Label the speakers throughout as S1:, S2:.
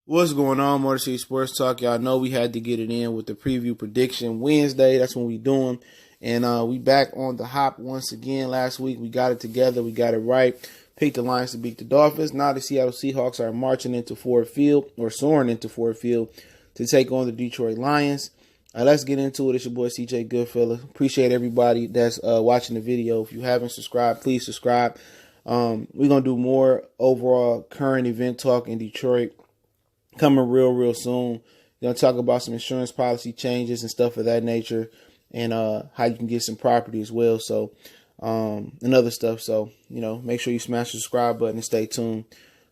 S1: What's going on, Motor City Sports Talk? Y'all know we had to get it in with the preview prediction Wednesday. That's when we do them. And we back on the hop once again. Last week we got it together. We got it right. Picked the Lions to beat the Dolphins. Now the Seattle Seahawks are marching into Ford Field, or soaring into Ford Field, to take on the Detroit Lions. Let's get into it. It's your boy CJ Goodfella. Appreciate everybody that's watching the video. If you haven't subscribed, please subscribe. We're going to do more overall current event talk in Detroit coming real soon. We're going to talk about some insurance policy changes and stuff of that nature, and how you can get some property as well. So, and other stuff. So, make sure you smash the subscribe button and stay tuned.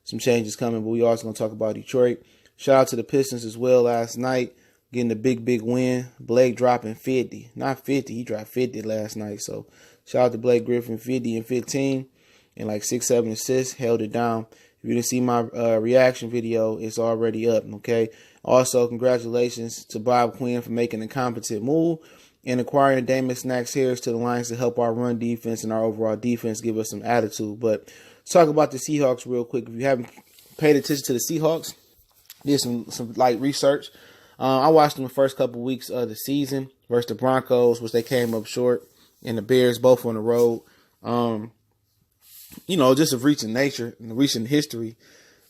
S1: Some changes coming, but we also going to talk about Detroit. Shout out to the Pistons as well last night, getting a big win. Blake dropping 50. Not 50. He dropped 50 last night. So, shout out to Blake Griffin, 50 and 15. And like 6-7 assists, held it down. If you didn't see my reaction video, it's already up, okay? Also, congratulations to Bob Quinn for making a competent move and acquiring Damon Snacks Harris to the Lions to help our run defense and our overall defense give us some attitude. But let's talk about the Seahawks real quick. If you haven't paid attention to the Seahawks, did some light research. I watched them the first couple weeks of the season versus the Broncos, which they came up short, and the Bears both on the road. Just of recent nature and recent history,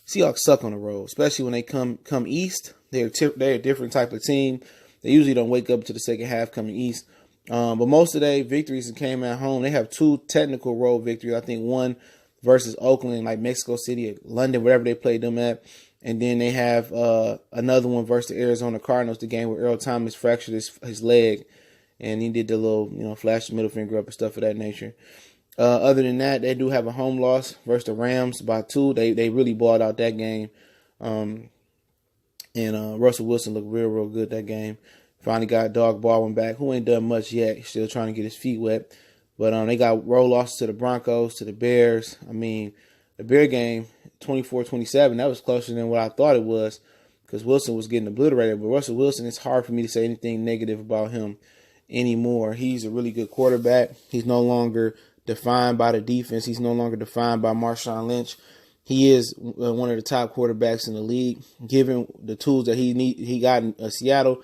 S1: Seahawks suck on the road, especially when they come east. They're a different type of team. They usually don't wake up to the second half coming east. But most of their victories came at home. They have two technical road victories. I think one versus Oakland, like Mexico City, London, wherever they played them at. And then they have another one versus the Arizona Cardinals, the game where Earl Thomas fractured his leg. And he did the little, flash the middle finger up and stuff of that nature. Other than that, they do have a home loss versus the Rams by 2. They really balled out that game. And Russell Wilson looked real good that game. Finally got Doug Baldwin back, who ain't done much yet. He's still trying to get his feet wet. But they got road losses to the Broncos, to the Bears. I mean, the Bear game, 24-27, that was closer than what I thought it was because Wilson was getting obliterated. But Russell Wilson, it's hard for me to say anything negative about him anymore. He's a really good quarterback. He's no longer defined by the defense. He's no longer defined by Marshawn Lynch. He is one of the top quarterbacks in the league. Given the tools that he got in Seattle,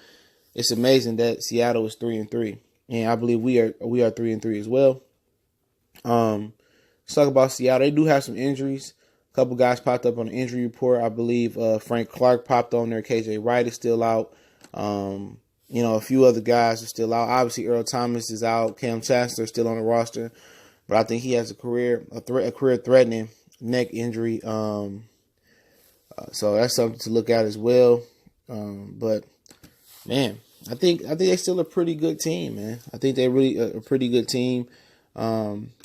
S1: it's amazing that Seattle is 3-3, and I believe we are 3-3 as well. Let's talk about Seattle. They do have some injuries. A couple guys popped up on the injury report. I believe Frank Clark popped on there. KJ Wright is still out. A few other guys are still out. Obviously, Earl Thomas is out. Cam Chancellor is still on the roster. But I think he has a career-threatening neck injury. So that's something to look at as well. But man, I think they're still a pretty good team, man. I think they're really a pretty good team.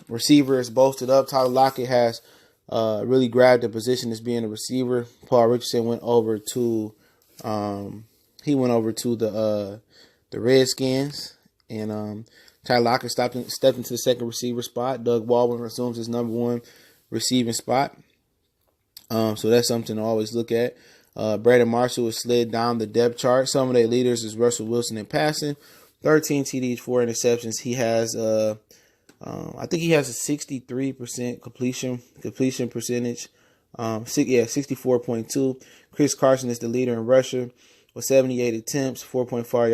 S1: Receiver is bolstered up. Tyler Lockett has really grabbed the position as being a receiver. Paul Richardson went over to the Redskins, and Tyler Lockett stepped into the second receiver spot. Doug Baldwin resumes his number one receiving spot. So that's something to always look at. Brandon Marshall has slid down the depth chart. Some of their leaders is Russell Wilson in passing. 13 TDs, 4 interceptions. He has, I think he has a 63% completion percentage. 64.2. Chris Carson is the leader in rusher with 78 attempts, 4.4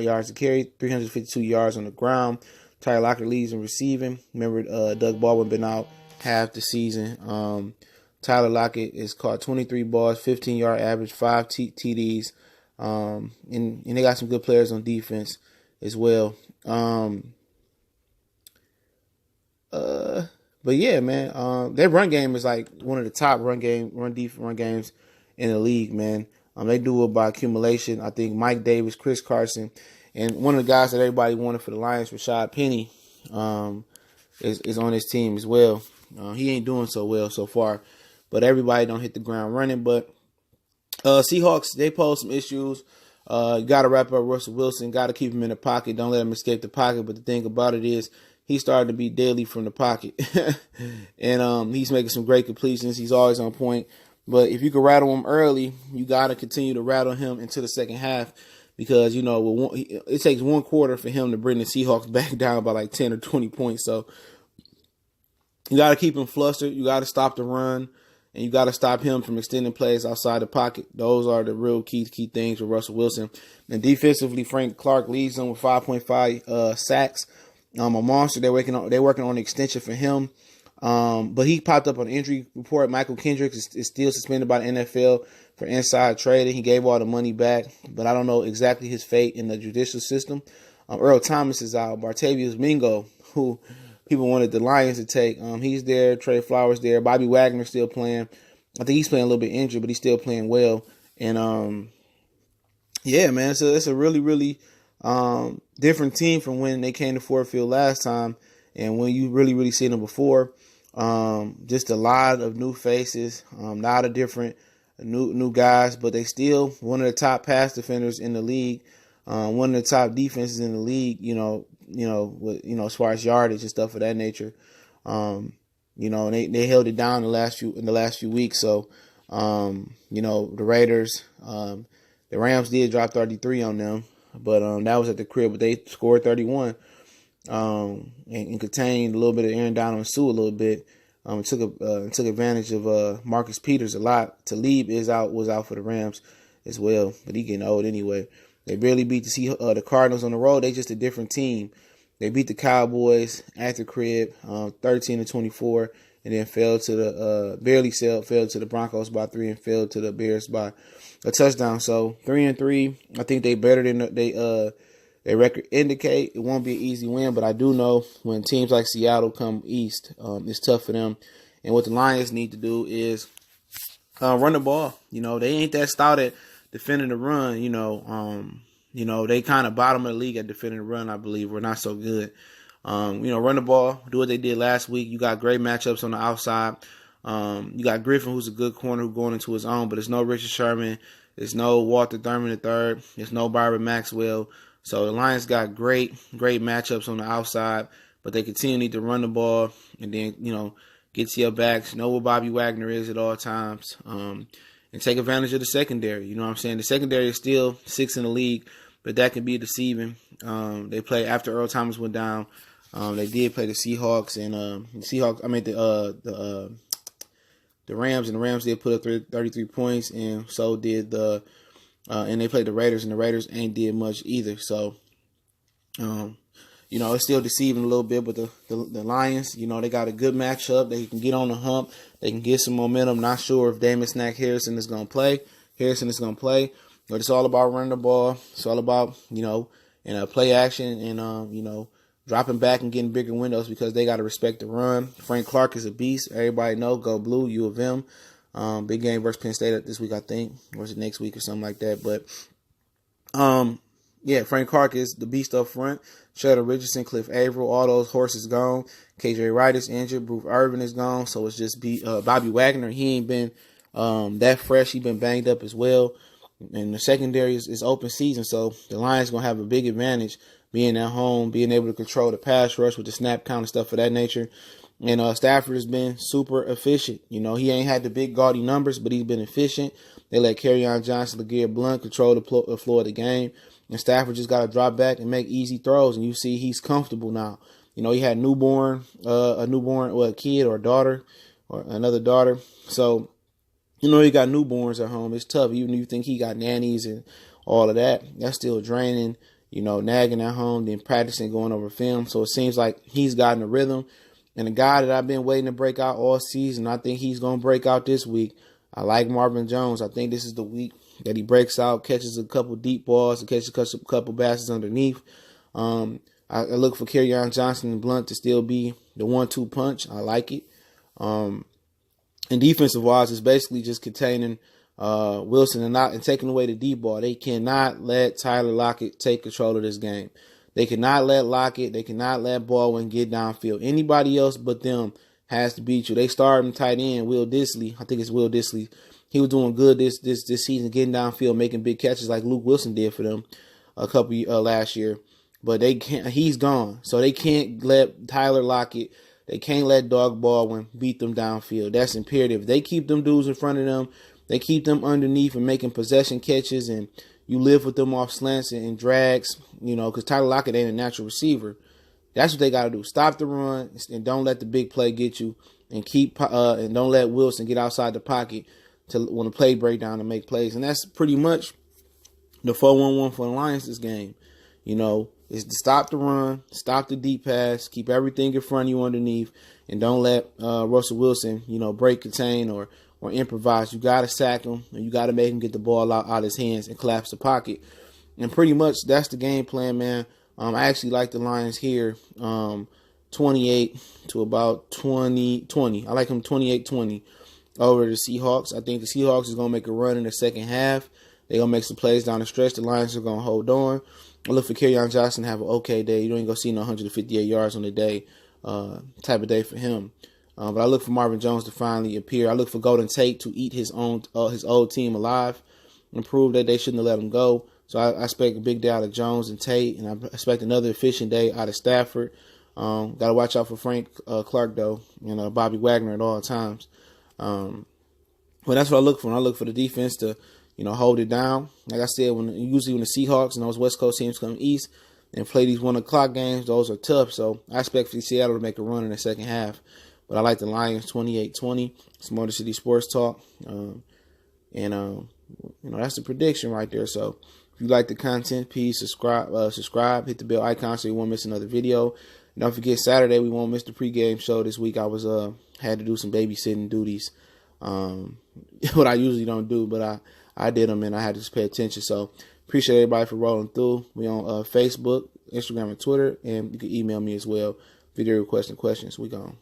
S1: yards to carry, 352 yards on the ground. Tyler Lockett leads in receiving. Remember, Doug Baldwin been out half the season. Tyler Lockett has caught 23 balls, 15-yard average, 5 TDs. And they got some good players on defense as well. But yeah, man, their run game is like one of the top run games in the league, man. They do it by accumulation. I think Mike Davis, Chris Carson, and one of the guys that everybody wanted for the Lions, Rashad Penny, is on his team as well. He ain't doing so well so far, but everybody don't hit the ground running. But Seahawks, they pose some issues. Got to wrap up Russell Wilson. Got to keep him in the pocket. Don't let him escape the pocket. But the thing about it is, he started to be deadly from the pocket, and he's making some great completions. He's always on point. But if you can rattle him early, you got to continue to rattle him into the second half because, it takes one quarter for him to bring the Seahawks back down by like 10 or 20 points. So you got to keep him flustered. You got to stop the run. and you got to stop him from extending plays outside the pocket. Those are the real key things with Russell Wilson. And defensively, Frank Clark leads them with 5.5 sacks. A monster. They're working on an extension for him. But he popped up on the injury report. Michael Kendricks is still suspended by the NFL for inside trading. He gave all the money back, but I don't know exactly his fate in the judicial system. Earl Thomas is out. Bartavius Mingo, who people wanted the Lions to take, he's there. Trey Flowers there. Bobby Wagner still playing. I think he's playing a little bit injured, but he's still playing well. And yeah, man, so it's a really, really different team from when they came to Ford Field last time, and when you really, really seen them before. Just a lot of new faces, a lot of different new guys, but they still one of the top pass defenders in the league, one of the top defenses in the league. As far as yardage and stuff of that nature. They held it down in the last few weeks. So, the Raiders, the Rams did drop 33 on them, but that was at the crib. But they scored 31. And contained a little bit of Aaron Donald and Sue a little bit. Took advantage of Marcus Peters a lot. Talib was out for the Rams as well, but he getting old anyway. They barely beat the Cardinals on the road. They just a different team. They beat the Cowboys at the crib, 13-24, and then fell to the Broncos by 3 and fell to the Bears by a touchdown. So 3-3. I think they better than their record indicate. It won't be an easy win, but I do know when teams like Seattle come east, it's tough for them. And what the Lions need to do is run the ball. They ain't that stout at defending the run. They kind of bottom of the league at defending the run, I believe. We're not so good. Run the ball, do what they did last week. You got great matchups on the outside. You got Griffin, who's a good corner, who's going into his own, but it's no Richard Sherman. There's no Walter Thurman III. There's no Byron Maxwell. So the Lions got great matchups on the outside, but they continue to need to run the ball and then, get to your backs. Know what Bobby Wagner is at all times, and take advantage of the secondary. You know what I'm saying? The secondary is still 6th in the league, but that can be deceiving. They play after Earl Thomas went down. They did play the Seahawks and the Rams, and the Rams did put up 33 points, and so did and they played the Raiders, and the Raiders ain't did much either. So, it's still deceiving a little bit, but the Lions, they got a good matchup. They can get on the hump. They can get some momentum. Not sure if Damon Snack Harrison is going to play. But it's all about running the ball. It's all about, play action and, dropping back and getting bigger windows because they got to respect the run. Frank Clark is a beast. Everybody know, go blue, U of M. Big game versus Penn State this week, I think, or is it next week or something like that. But, Frank Clark is the beast up front. Sheldon Richardson, Cliff Averill, all those horses gone. KJ Wright is injured. Bruce Irvin is gone. So it's just Bobby Wagner. He ain't been that fresh. He been banged up as well. And the secondary is open season. So the Lions going to have a big advantage being at home, being able to control the pass rush with the snap count and stuff of that nature. And Stafford has been super efficient. He ain't had the big gaudy numbers, but he's been efficient. They let Kerryon Johnson, LeGarrette Blount control the floor of the game. And Stafford just got to drop back and make easy throws. And you see he's comfortable now. He had a newborn kid or a daughter or another daughter. So, he got newborns at home. It's tough. Even if you think he got nannies and all of that, that's still draining, nagging at home, then practicing, going over film. So it seems like he's gotten a rhythm. And the guy that I've been waiting to break out all season, I think he's going to break out this week. I like Marvin Jones. I think this is the week that he breaks out, catches a couple deep balls, and catches a couple passes underneath. I look for Kerryon Johnson and Blunt to still be the 1-2 punch. I like it. And defensive-wise, it's basically just containing Wilson and taking away the deep ball. They cannot let Tyler Lockett take control of this game. They cannot let Lockett. They cannot let Baldwin get downfield. Anybody else but them has to beat you. They started him tight end, Will Dissly. I think it's Will Dissly. He was doing good this season, getting downfield, making big catches like Luke Wilson did for them a couple last year. But they can't. He's gone, so they can't let Tyler Lockett. They can't let Doug Baldwin beat them downfield. That's imperative. They keep them dudes in front of them. They keep them underneath and making possession catches, and you live with them off slants and drags, because Tyler Lockett ain't a natural receiver. That's what they got to do. Stop the run and don't let the big play get you. and keep and don't let Wilson get outside the pocket to when the play break down and make plays. And that's pretty much the 4-1-1 for the Lions this game. Is to stop the run, stop the deep pass, keep everything in front of you underneath, and don't let Russell Wilson, break, contain, or improvise. You got to sack him, and you got to make him get the ball out of his hands and collapse the pocket. And pretty much that's the game plan, man. I actually like the Lions here, 28 to about 20. I like them 28-20 over the Seahawks. I think the Seahawks is going to make a run in the second half. They're going to make some plays down the stretch. The Lions are going to hold on. I look for Kerryon Johnson to have an okay day. You don't even go see no 158 yards on the day type of day for him. But I look for Marvin Jones to finally appear. I look for Golden Tate to eat his old team alive and prove that they shouldn't have let him go. So I expect a big day out of Jones and Tate, and I expect another efficient day out of Stafford. Got to watch out for Frank Clark, though, and Bobby Wagner at all times. But that's what I look for. And I look for the defense to hold it down. Like I said, usually when the Seahawks and those West Coast teams come east and play these 1 o'clock games, those are tough. So I expect for Seattle to make a run in the second half. But I like the Lions 28-20. It's Motor City Sports Talk. That's the prediction right there. So if you like the content, please subscribe, hit the bell icon so you won't miss another video. And don't forget, Saturday we won't miss the pregame show this week. I was had to do some babysitting duties. What I usually don't do, but I did them and I had to just pay attention. So appreciate everybody for rolling through. We on Facebook, Instagram, and Twitter, and you can email me as well. Video requests and questions. We gone.